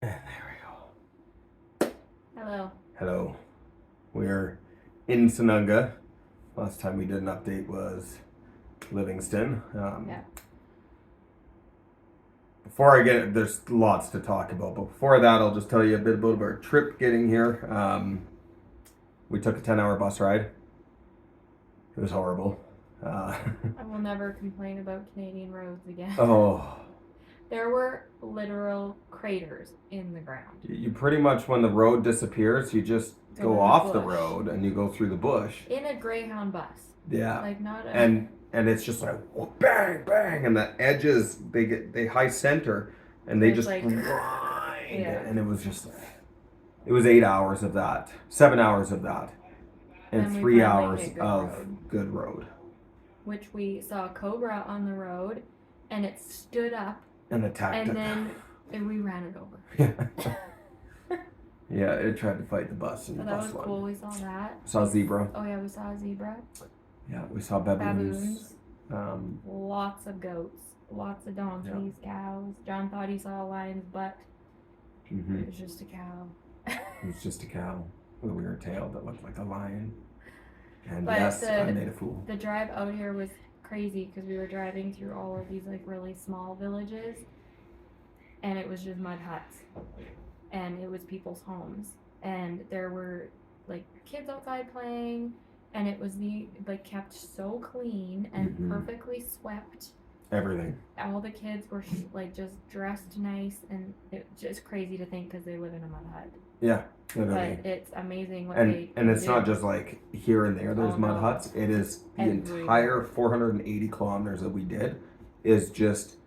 And there we go. Hello. Hello. We're in Senunga. Last time we did an update was Livingston. Yeah. Before I get it, there's lots to talk about, but before that, I'll just tell you a bit about our trip getting here. We took a 10-hour bus ride. It was horrible. I will never complain about Canadian roads again. Oh. There were literal craters in the ground. You pretty much, when the road disappears, you just go off the bush. road and you go through the bush. In a Greyhound bus. Yeah. Like not a And it's just like bang, bang, and the edges they high center, and they It's just like- grind. Yeah. And it was just, it was 8 hours of that, 7 hours of that, and And we 3 finally hours hit good of road. good road. which we saw a cobra on the road and it stood up And attacked and it. then we ran it over. Yeah, it tried to fight the bus, and So the that bus was won. cool. We saw that. Saw a zebra. Oh yeah, we saw a zebra. Yeah, we saw baboons. Lots of goats. Lots of donkeys, cows. John thought he saw a lion's butt. Mhm. It was just a cow. It was just a cow with a weird tail that looked like a lion. And But yes, I made a fool. The drive out here was crazy because we were driving through all of these like really small villages, and it was just mud huts, and it was people's homes, and there were like kids outside playing, and it was kept so clean and Mhm. perfectly swept. Everything. All the kids were just dressed nice, and it's just crazy to think because they live in a mud hut. Yeah, literally. But it's amazing what and they and it's do. not just like here and there there's Oh, mud no. huts. It is the Everywhere. entire 480 kilometers that we did is just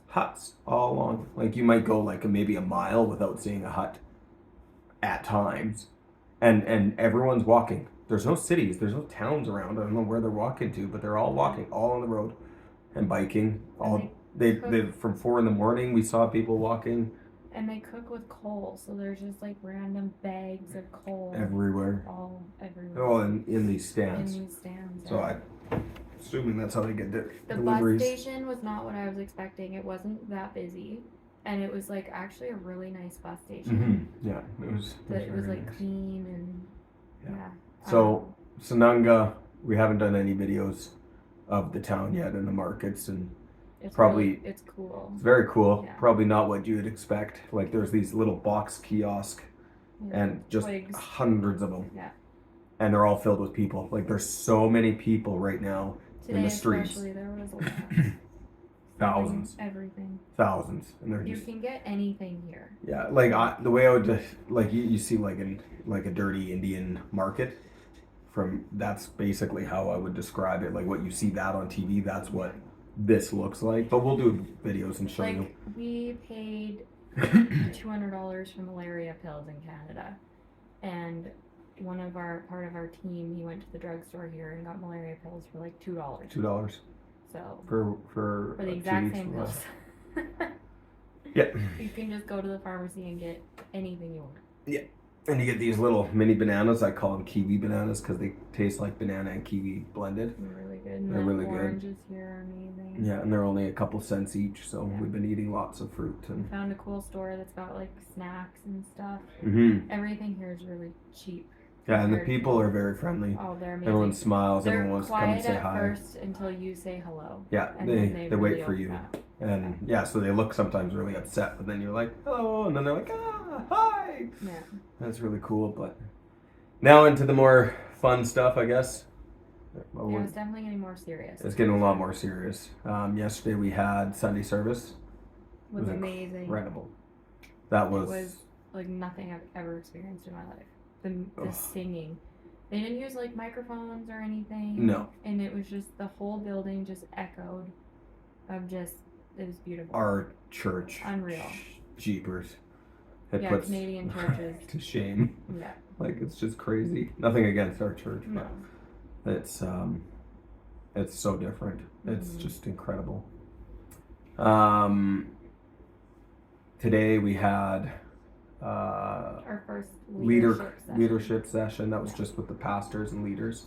huts all along. Like you might go like maybe a mile without seeing a hut at times, and everyone's walking. There's no cities, there's no towns around. I don't know where they're walking to, but they're all walking, all on the road and biking. And They from 4 a.m. we saw people walking And they cook with coal, so there's just like random bags of coal everywhere. all everywhere. Oh, in these stands. In these stands. So yeah. I'm assuming that's how they get their The deliveries. bus station was not what I was expecting. It wasn't that busy, and it was like actually a really nice bus station. Mm-hmm. Yeah, it was It was very like nice. clean and Yeah. So Senunga, we haven't done any videos of the town yet and the markets, and it's probably- it's cool. it's very cool. Yeah. Probably not what you would expect. Like there's these little box kiosk Yeah. and just Twigs. hundreds of them. Yeah. And they're all filled with people. Like there's so many people right now Today in the streets. especially there was a lot. Thousands. Everything. Thousands, and they're You just can get anything here. yeah. Like the way I would just like you see like in like a dirty Indian market. That's basically how I would describe it. Like what you see that on TV, that's what this looks like. But we'll do videos and show you. Like we paid $200 for malaria pills in Canada, and part of our team, he went to the drugstore here and got malaria pills for like $2. $2 So for the 2 exact weeks same from pills. now. Yeah. You can just go to the pharmacy and get anything you want. And you get these little mini bananas. I call them kiwi bananas because they taste like banana and kiwi blended. They're really good. And They're the really good. oranges here are amazing. Yeah, and they're only a couple cents each. So Yeah. we've been eating lots of fruit and. Found a cool store that's got like snacks and stuff. Mm-hmm. Everything here is really cheap. Yeah, and the compared people to- are very friendly. Oh, they're amazing. Everyone smiles. They're Everyone wants to come quiet and say at hi. first until you say hello. Yeah, And they then wait really for open you. up. And yeah, so they look sometimes really upset, but then you're like, hello, and then they're like, hi. Yeah. That's really cool. But now into the more fun stuff, I guess. Well, Yeah, it's definitely getting more serious. it's getting a lot more serious. Yesterday we had Sunday service. It was it was amazing. Incredible. That It was. was like nothing I've ever experienced in my life. The Ugh. singing. They didn't use like microphones or anything. No. And it was just the whole building just echoed of just it was beautiful. Our church. Unreal. Jeepers. It Yeah, puts Canadian churches. to shame. Yeah. Like it's just crazy. Nothing against our church, No. but it's so different. It's Mhm. just incredible. Today we had Our first leadership session. That was Yeah. just with the pastors and leaders,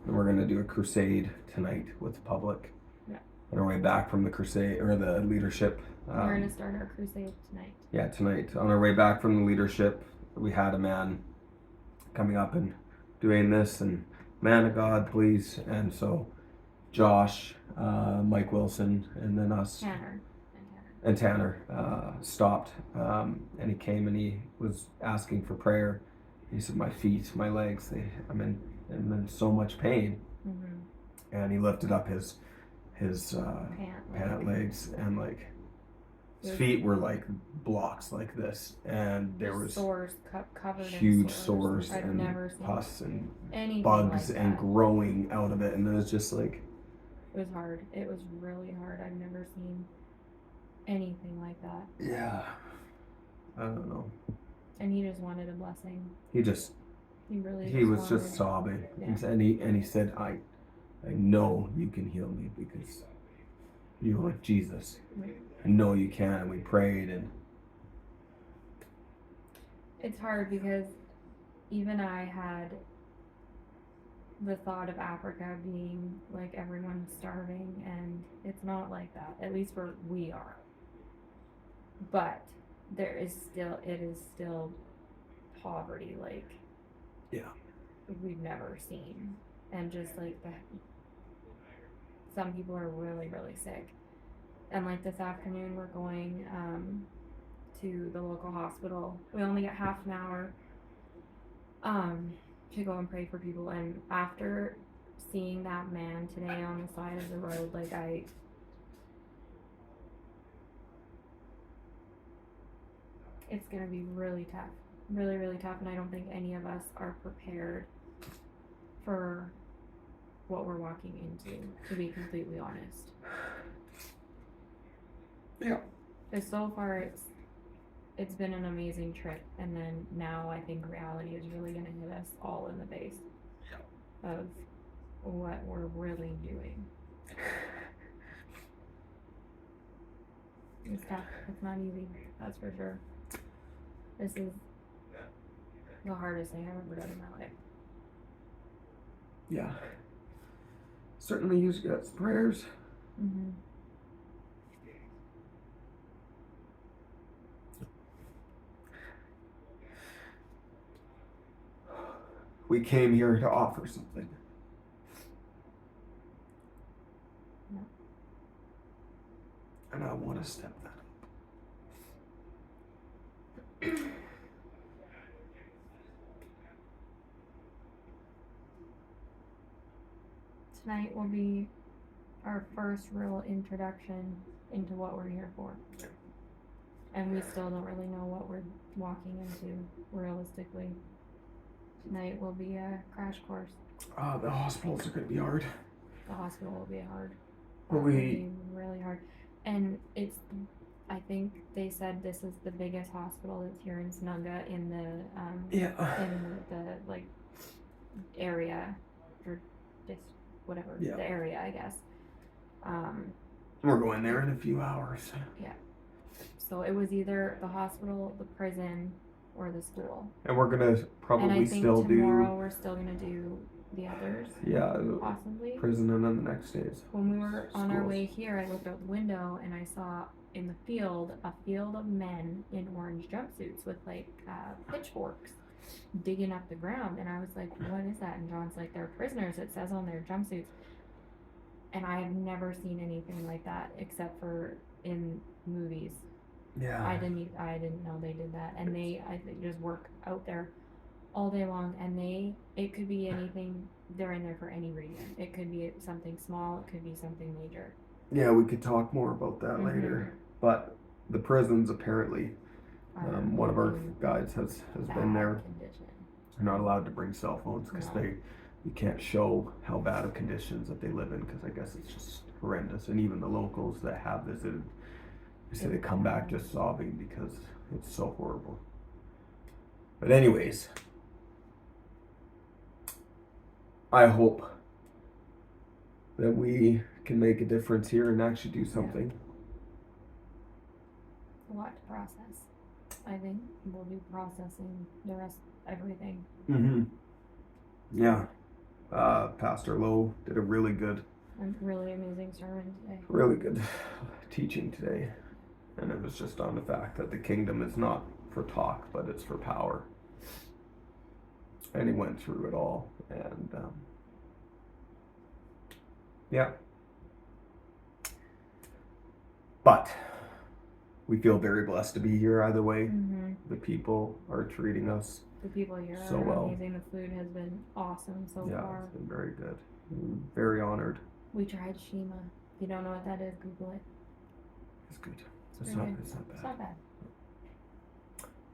and we're gonna do a crusade tonight with the public. Yeah. on our way back from the crusade or the leadership. We're going to start our crusade tonight. Yeah, tonight. On our way back from the leadership, we had a man coming up and doing this, and man of God, please. And so Josh, Mike Wilson, and then us. Tanner stopped, and he came and he was asking for prayer. He said, "My feet, my legs, I'm in so much pain." Mm-hmm. And he lifted up his pant legs, and like his feet were like blocks like this, and there was sores covered huge in sores I've and never pus and like bugs and that. growing out of it, and it was just like, it was hard. It was really hard. I've never seen anything like that. Yeah, I don't know. And he just wanted a blessing. He was just sobbing. Yeah. And he said, I know you can heal me because you are Jesus. Right. I know you can. And we prayed, and it's hard because even I had the thought of Africa being like everyone's starving, and it's not like that, at least where we are. But it is still poverty, like, yeah, we've never seen. And just like some people are really, really sick. And like this afternoon we're going to the local hospital. We only get half an hour to go and pray for people. And after seeing that man today on the side of the road, like it's gonna be really tough, really, really tough. And I don't think any of us are prepared for what we're walking into, to be completely honest. Yeah. Because so far it's been an amazing trip, and then now I think reality is really gonna hit us all in the face of what we're really doing. It's tough. It's not easy, that's for sure. This is the hardest thing I've ever done in my life. Yeah. Certainly use God's prayers. Mm-hmm. We came here to offer something. Yeah. And I want to step that up. Tonight will be our first real introduction into what we're here for. And we still don't really know what we're walking into, realistically. Tonight will be a crash course. The hospitals are going to be hard. The hospital will be hard. Will be really hard. And I think they said this is the biggest hospital that's here in Senunga in the like area, or just whatever, the area, I guess. We're going there in a few hours. Yeah. So it was either the hospital, the prison, or the school. And we're gonna probably and I think still tomorrow we're still gonna do the others. Yeah. Possibly. Prison, and then the next days. When we were on our way here, I looked out the window and I saw in the field a field of men in orange jumpsuits with like pitchforks digging up the ground, and I was like, what is that? And John's like, they're prisoners, it says on their jumpsuits. And I have never seen anything like that except for in movies. Yeah. I didn't know they did that. And they just work out there all day long, and it could be anything. They're in there for any reason. It could be something small, it could be something major. Yeah, we could talk more about that later. But the prisons, apparently, one of our guides has been there. They're not allowed to bring cell phones because you can't show how bad of conditions that they live in, because I guess it's just horrendous. And even the locals that have visited, they say they come back just sobbing because it's so horrible. But anyways, I hope that we can make a difference here and actually do something. A lot to process. I think we'll be processing the rest, everything. Mm-hmm. Yeah. Pastor Lowe did a really good a really amazing sermon today. Really good teaching today. And it was just on the fact that the kingdom is not for talk, but it's for power. And he went through it all. And yeah. But we feel very blessed to be here either way. Mm-hmm. The people are treating us The people here so are well. amazing. The food has been awesome so far. Yeah, it's been very good. Very honored. We tried Shima. If you don't know what that is, Google it. It's good. It's It's not good. bad. It's not bad.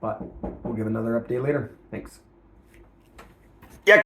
But we'll give another update later. Thanks.